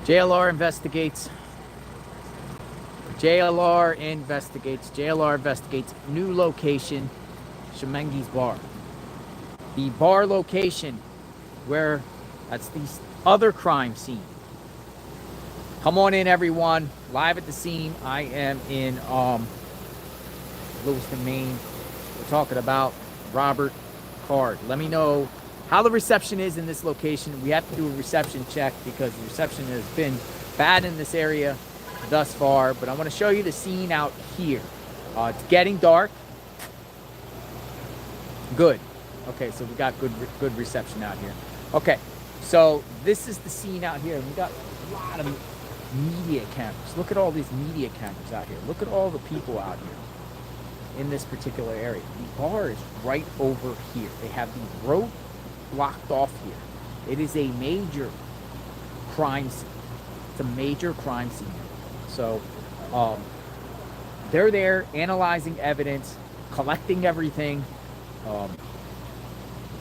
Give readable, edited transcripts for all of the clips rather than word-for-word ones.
JLR investigates. JLR investigates. New location, Schemengees bar. The bar location where that's the other crime scene. Come on in, everyone. Live at the scene. I am in Lewiston, Maine. We're talking about Robert Card. Let me know how the reception is in this location. We have to do a reception check because the reception has been bad in this area thus far. But I want to show you the scene out here. It's getting dark. Good. Okay, so we got good reception out here. Okay, so this is the scene out here. We got a lot of media cameras. Look at all these media cameras out here. Look at all the people out here in this particular area. The bar is right over here. They have the road blocked off here. It is a major crime scene. It's a major crime scene. So they're there analyzing evidence, collecting everything.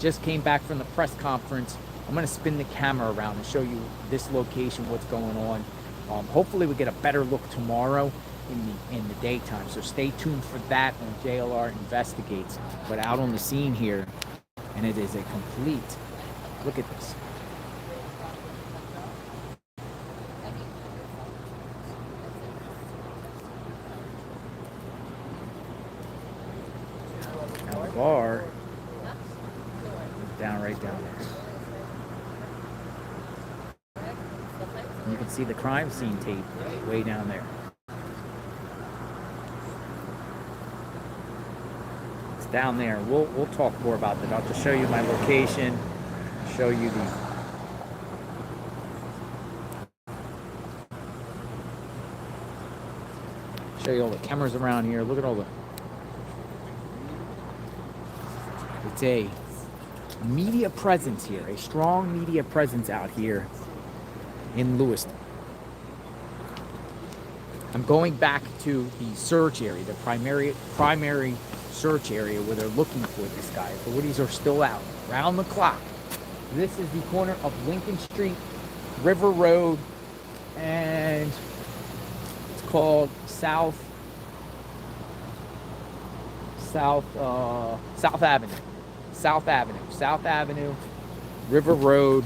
Just came back from the press conference. I'm going to spin the camera around and show you this location, what's going on. Hopefully we get a better look tomorrow in the daytime. So stay tuned for that on JLR Investigates. But out on the scene here, and it is a complete, look at this. Now the bar is right down there. You can see the crime scene tape way down there. It's down there. We'll talk more about that. I'll just show you my location, show you all the cameras around here. Look at all the. It's a media presence here, a strong media presence out here in Lewiston. I'm going back to the search area, the primary search area where they're looking for this guy. The Woodies are still out, round the clock. This is the corner of Lincoln Street, River Road, and it's called South Avenue. South Avenue, River Road.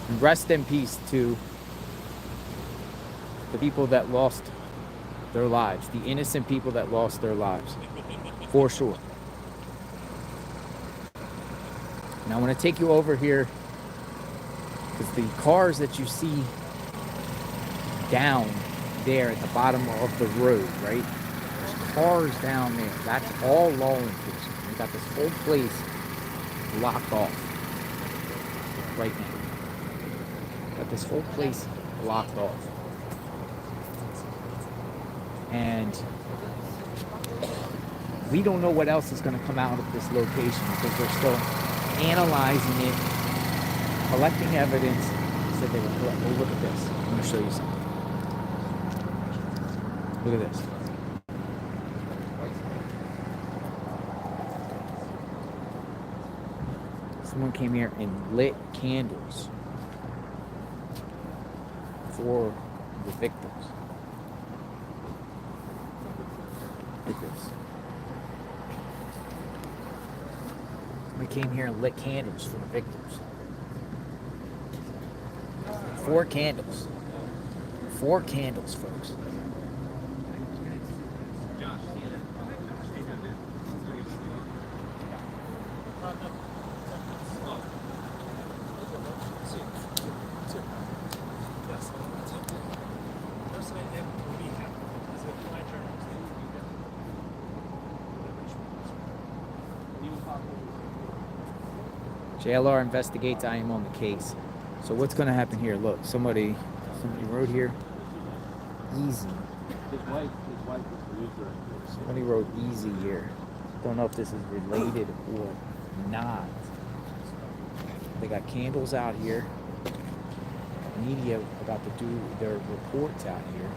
And rest in peace to the people that lost their lives, the innocent people that lost their lives, for sure. Now I want to take you over here because the cars that you see down there at the bottom of the road, right? There's cars down there. That's all law enforcement. We got this whole place locked off right now. Got this whole place blocked off. And we don't know what else is going to come out of this location because they're still analyzing it, collecting evidence. Said they will collect. Oh, look at this. I'm going to show you something. Look at this. Someone came here and lit candles for the victims. Look at this. Someone came here and lit candles for the victims. 4 candles. 4 candles, folks. JLR Investigates. I am on the case. So what's going to happen here? Look, somebody wrote here. Easy. Somebody wrote easy here. Don't know if this is related or not. They got candles out here. Media about to do their reports out here.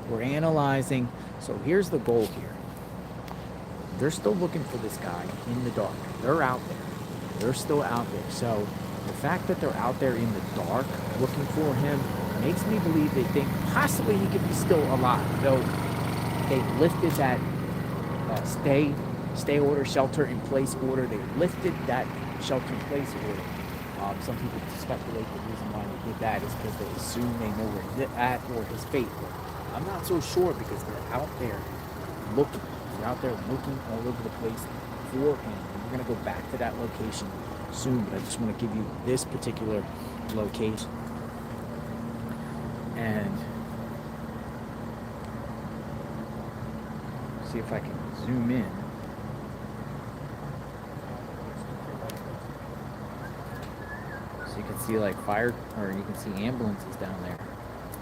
We're analyzing. So here's the goal here. They're still looking for this guy in the dark. They're out there. They're still out there. So the fact that they're out there in the dark looking for him makes me believe they think possibly he could be still alive. Though they lifted that stay order, shelter in place order. They lifted that shelter in place order. Some people speculate the reason why they did that is because they assume they know where he's at or his fate. But I'm not so sure because they're out there looking. They're out there looking all over the place for him. And we're going to go back to that location soon, but I just want to give you this particular location. And see if I can zoom in. So you can see like fire, or you can see ambulances down there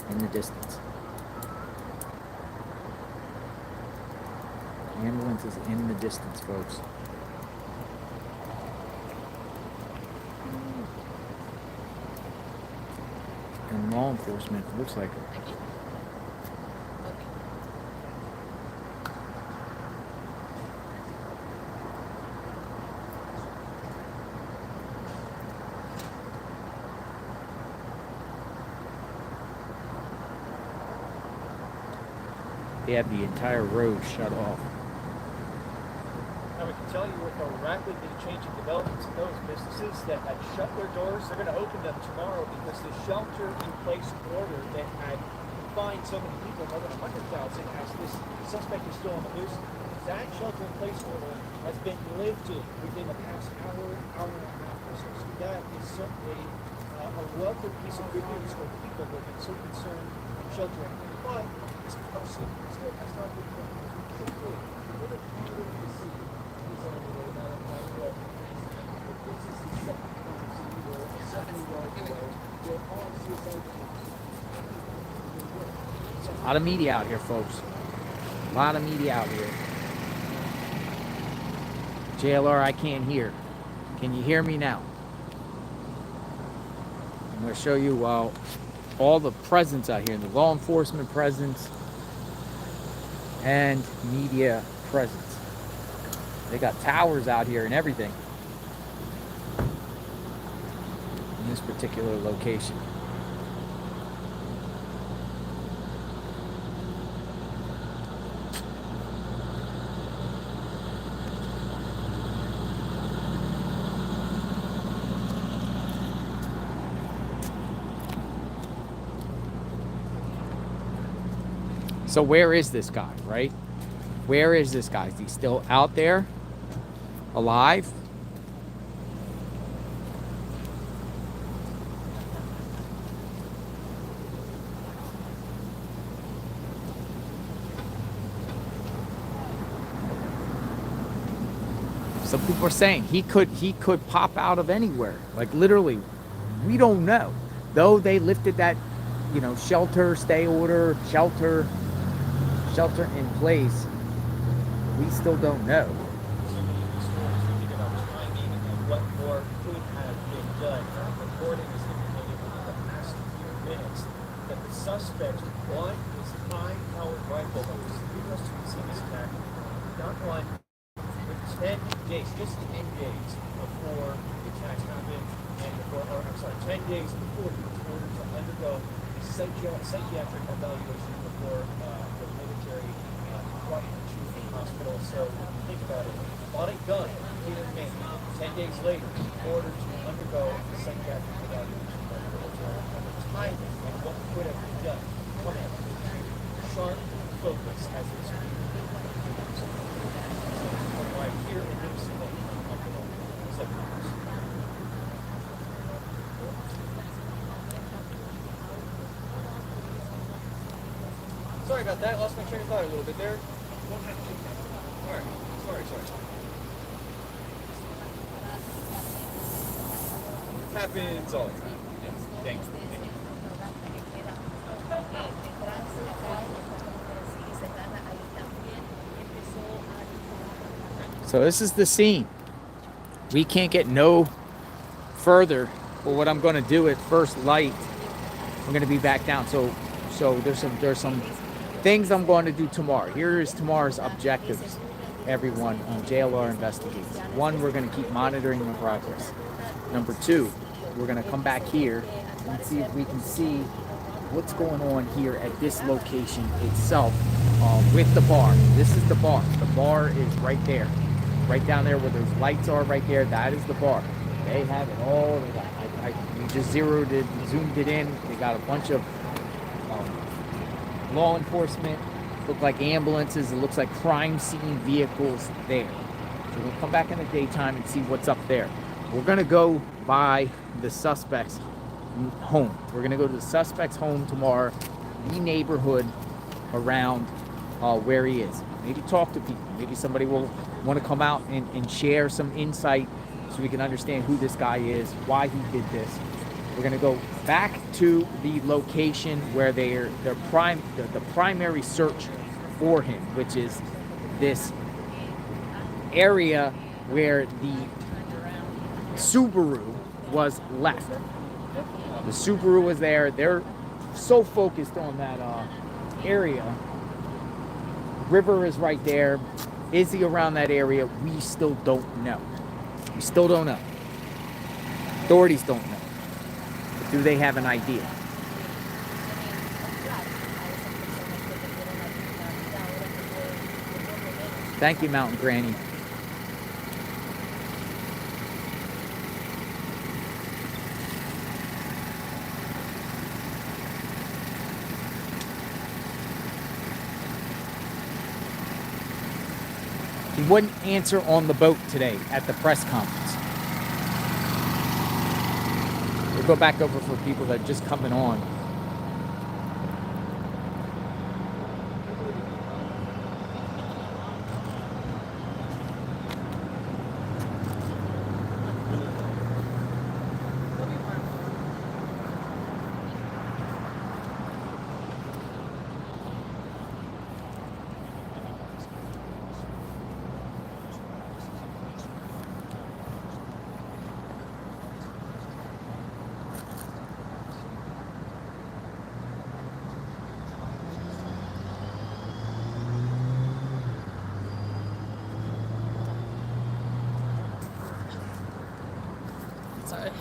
in the distance. Ambulances in the distance, folks. And law enforcement looks like they have the entire road shut off. I can tell you with the rapidly changing developments in those businesses that had shut their doors, they're going to open them tomorrow because the shelter-in-place order that had confined so many people, more than 100,000, as this suspect is still on the loose, that shelter-in-place order has been lifted within the past hour and a half or so. So that is certainly a welcome piece of good news for the people who have been so concerned sheltering. But this person still has not been completely. A lot of media out here, folks. A lot of media out here. JLR, I can't hear. Can you hear me now? I'm going to show you all the presence out here, the law enforcement presence and media presence. They got towers out here and everything in this particular location. So where is this guy, right? Where is this guy? Is he still out there? Alive? Some people are saying he could pop out of anywhere. Like literally, we don't know. Though they lifted that, shelter, stay order, shelter in place, we still don't know. So many stories thinking about timing and what more could have been done. Reporting is indicating within the past few minutes that the suspect bought his high-powered rifle that was used to receive his attack, not one, but 10 days, just 10 days before the attacks happened, and 10 days before he was ordered to undergo a psychiatric evaluation before the military brought him to a hospital. So think about it. Bought a gun here in Maine. 10 days later, ordered to undergo a psychiatric evaluation by the military. And the timing and what could have been done. Come on. Sharp focus as it's right here in Lewiston Maine. Sorry about that. Lost my train of thought a little bit there. Alright. Sorry. Happens all the time. Yes. Thank you. So this is the scene. We can't get no further. But what I'm going to do at first light, I'm going to be back down. So there's some things I'm going to do tomorrow. Here is tomorrow's objectives. everyone on JLR Investigates. One, we're going to keep monitoring the progress. Number two, we're going to come back here and see if we can see what's going on here at this location itself with the bar. This is the bar. The bar is right there. Right down there where those lights are right there, that is the bar. They have it all. They got, we just zoomed it in. They got a bunch of law enforcement, look like ambulances, it looks like crime scene vehicles there. So we'll come back in the daytime and see what's up there. We're gonna go by the suspect's home. We're gonna go to the suspect's home tomorrow, the neighborhood around where he is. Maybe talk to people. Maybe somebody will want to come out and share some insight so we can understand who this guy is, why he did this. We're going to go back to the location where the primary search for him, which is this area where the Subaru was left. The Subaru was there. They're so focused on that area. River is right there. Is he around that area? We still don't know. We still don't know. Authorities don't know. But do they have an idea? Thank you, Mountain Granny. He wouldn't answer on the boat today at the press conference. We'll go back over for people that are just coming on.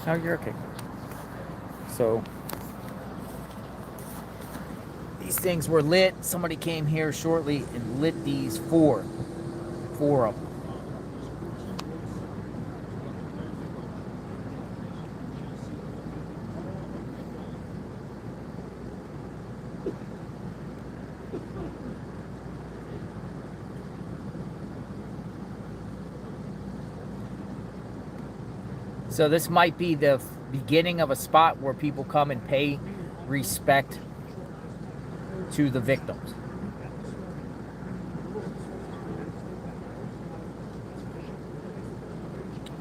No, you're okay. So these things were lit. Somebody came here shortly and lit these four of them. So this might be the beginning of a spot where people come and pay respect to the victims.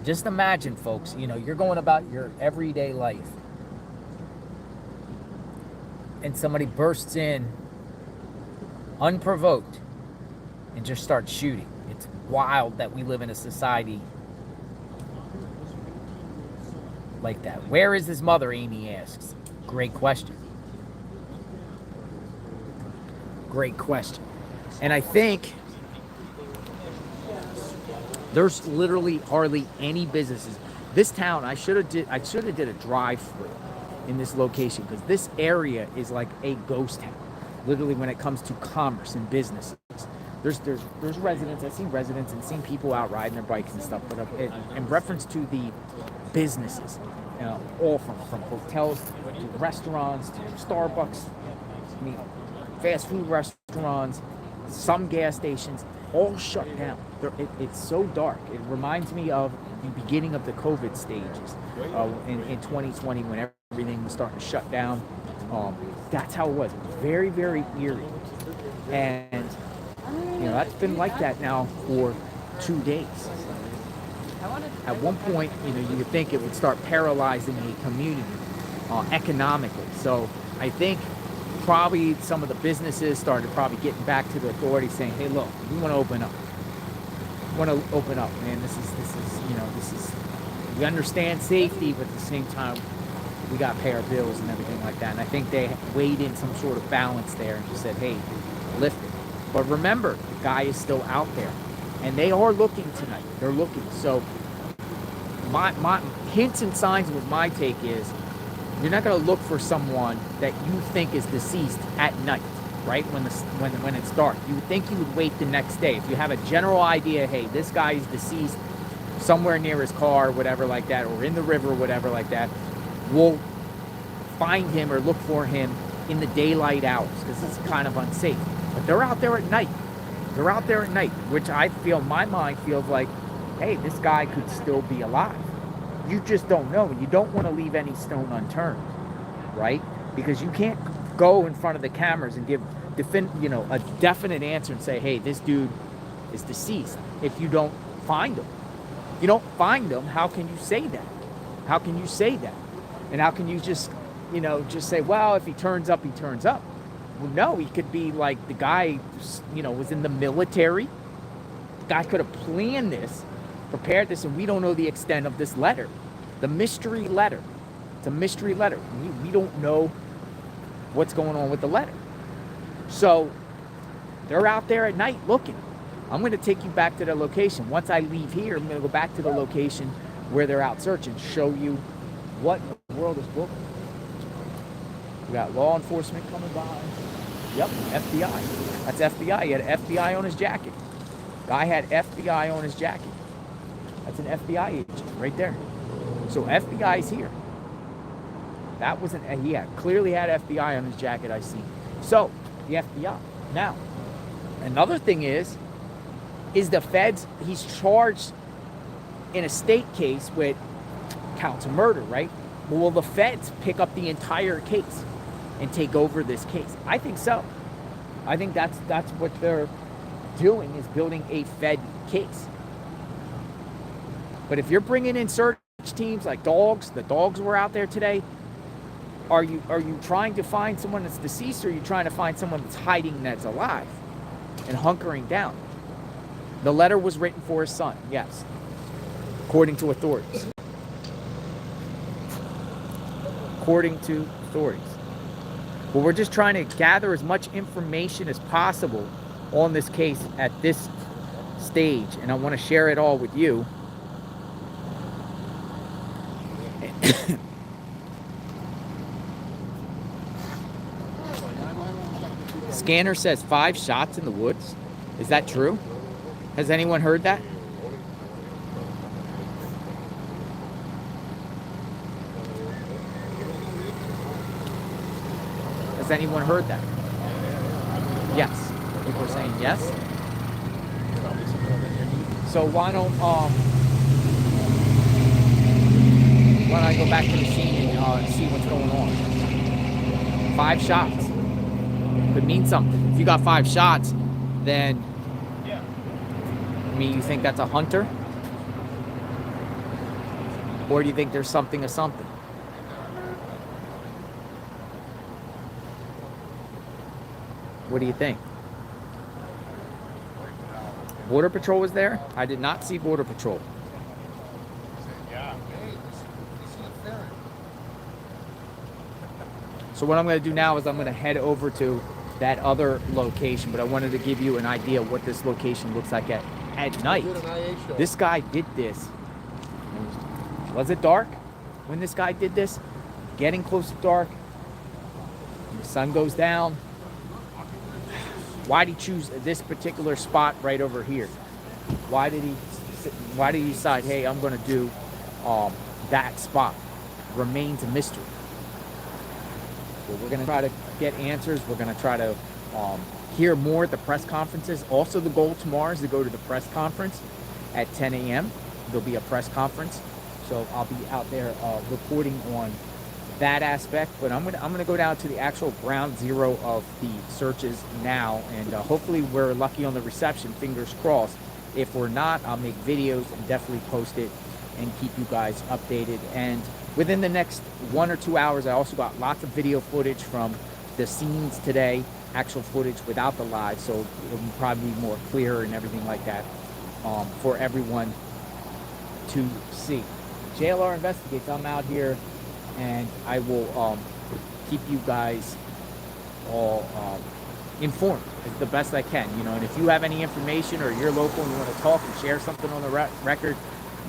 Just imagine, folks, you know, you're going about your everyday life and somebody bursts in unprovoked and just starts shooting. It's wild that we live in a society like that. Where is his mother, Amy asks. Great question. Great question. And I think there's literally hardly any businesses. This town, I should have did a drive-through in this location because this area is like a ghost town. Literally, when it comes to commerce and businesses, there's residents. I've seen residents and seen people out riding their bikes and stuff. But in reference to the businesses, all from hotels to restaurants to Starbucks, I mean, fast food restaurants, some gas stations, all shut down. It's so dark. It reminds me of the beginning of the COVID stages in 2020 when everything was starting to shut down. That's how it was. It was very, very eerie. And, that's been like that now for 2 days. At one point, you would think it would start paralyzing a community economically. So I think probably some of the businesses started probably getting back to the authorities saying, hey, look, we want to open up. Man. This is, we understand safety, but at the same time, we got to pay our bills and everything like that. And I think they weighed in some sort of balance there and just said, hey, lift it. But remember, the guy is still out there. And they are looking tonight. They're looking. So my hints and signs with my take is you're not going to look for someone that you think is deceased at night, right? When it's dark. You would think you would wait the next day. If you have a general idea, hey, this guy is deceased somewhere near his car, whatever like that, or in the river, whatever like that, we'll find him or look for him in the daylight hours because it's kind of unsafe. But they're out there at night. They're out there at night, which I feel, my mind feels like, hey, this guy could still be alive. You just don't know. You don't want to leave any stone unturned, right? Because you can't go in front of the cameras and give a definite answer and say, hey, this dude is deceased if you don't find him. If you don't find him, how can you say that? How can you say that? And how can you just say, well, if he turns up, he turns up. Well, no, he could be like the guy, was in the military. The guy could have planned this, prepared this, and we don't know the extent of this letter. The mystery letter. It's a mystery letter. We don't know what's going on with the letter. So they're out there at night looking. I'm going to take you back to the location. Once I leave here, I'm going to go back to the location where they're out searching, show you what the world is looking. We got law enforcement coming by. Yep, FBI. That's FBI. He had FBI on his jacket. Guy had FBI on his jacket. That's an FBI agent right there. So FBI's here. That wasn't, he clearly had FBI on his jacket, I see. So, the FBI. Now, another thing is the feds, he's charged in a state case with counts of murder, right? Will the feds pick up the entire case and take over this case? I think so. I think that's what they're doing, is building a Fed case. But if you're bringing in search teams like dogs, the dogs were out there today, are you trying to find someone that's deceased, or are you trying to find someone that's hiding that's alive and hunkering down? The letter was written for his son, yes, according to authorities. According to authorities. But we're just trying to gather as much information as possible on this case at this stage, and I want to share it all with you. Scanner says 5 shots in the woods. Is that true? Has anyone heard that? Has anyone heard that? Yes. People are saying yes. So why don't I go back to the scene and see what's going on? 5 shots could mean something. If you got 5 shots, then you think that's a hunter? Or do you think there's something of something? What do you think? Border Patrol was there? I did not see Border Patrol. So what I'm going to do now is I'm going to head over to that other location, but I wanted to give you an idea of what this location looks like at night. This guy did this. Was it dark when this guy did this? Getting close to dark. The sun goes down. Why did he choose this particular spot right over here? Why did he decide, hey, I'm going to do that spot? Remains a mystery. Well, we're going to try to get answers. We're going to try to hear more at the press conferences. Also, the goal tomorrow is to go to the press conference at 10 a.m. There'll be a press conference. So I'll be out there reporting on that aspect. But I'm gonna go down to the actual ground zero of the searches now, and hopefully we're lucky on the reception. Fingers crossed. If we're not, I'll make videos and definitely post it and keep you guys updated. And within the next 1 or 2 hours, I also got lots of video footage from the scenes today, actual footage without the live, so it'll probably be more clear and everything like that for everyone to see. JLR Investigates, I'm out here, and I will keep you guys all informed as the best I can, you know. And if you have any information or you're local and you want to talk and share something on the record,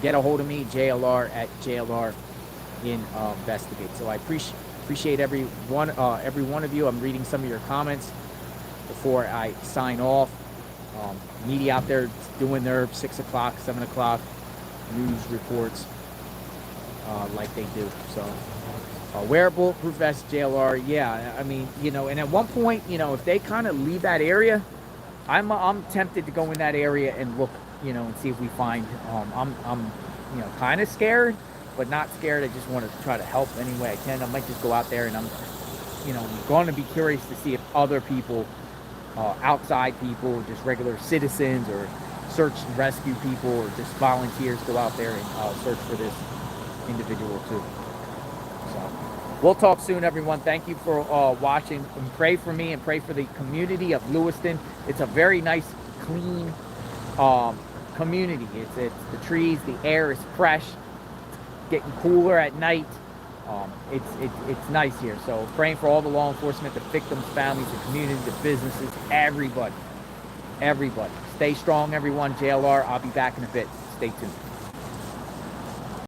get a hold of me, JLR at JLR Investigate. So I appreciate every one of you. I'm reading some of your comments before I sign off. Media out there doing their 6 o'clock, 7 o'clock news reports like they do. So wear a bulletproof vest, JLR. Yeah, I mean, you know, and at one point, you know, if they kind of leave that area, I'm tempted to go in that area and look, you know, and see if we find. I'm you know, kind of scared, but not scared. I just want to try to help any way I can. I might just go out there, and I'm, you know, going to be curious to see if other people, outside people, just regular citizens or search and rescue people or just volunteers go out there and search for this individual too. So we'll talk soon, everyone. Thank you for watching, and pray for me and pray for the community of Lewiston. It's a very nice, clean community. It's the trees, the air is fresh, getting cooler at night. It's nice here. So praying for all the law enforcement, the victims' families, the community, the businesses, everybody. Stay strong, everyone. JLR, I'll be back in a bit. Stay tuned.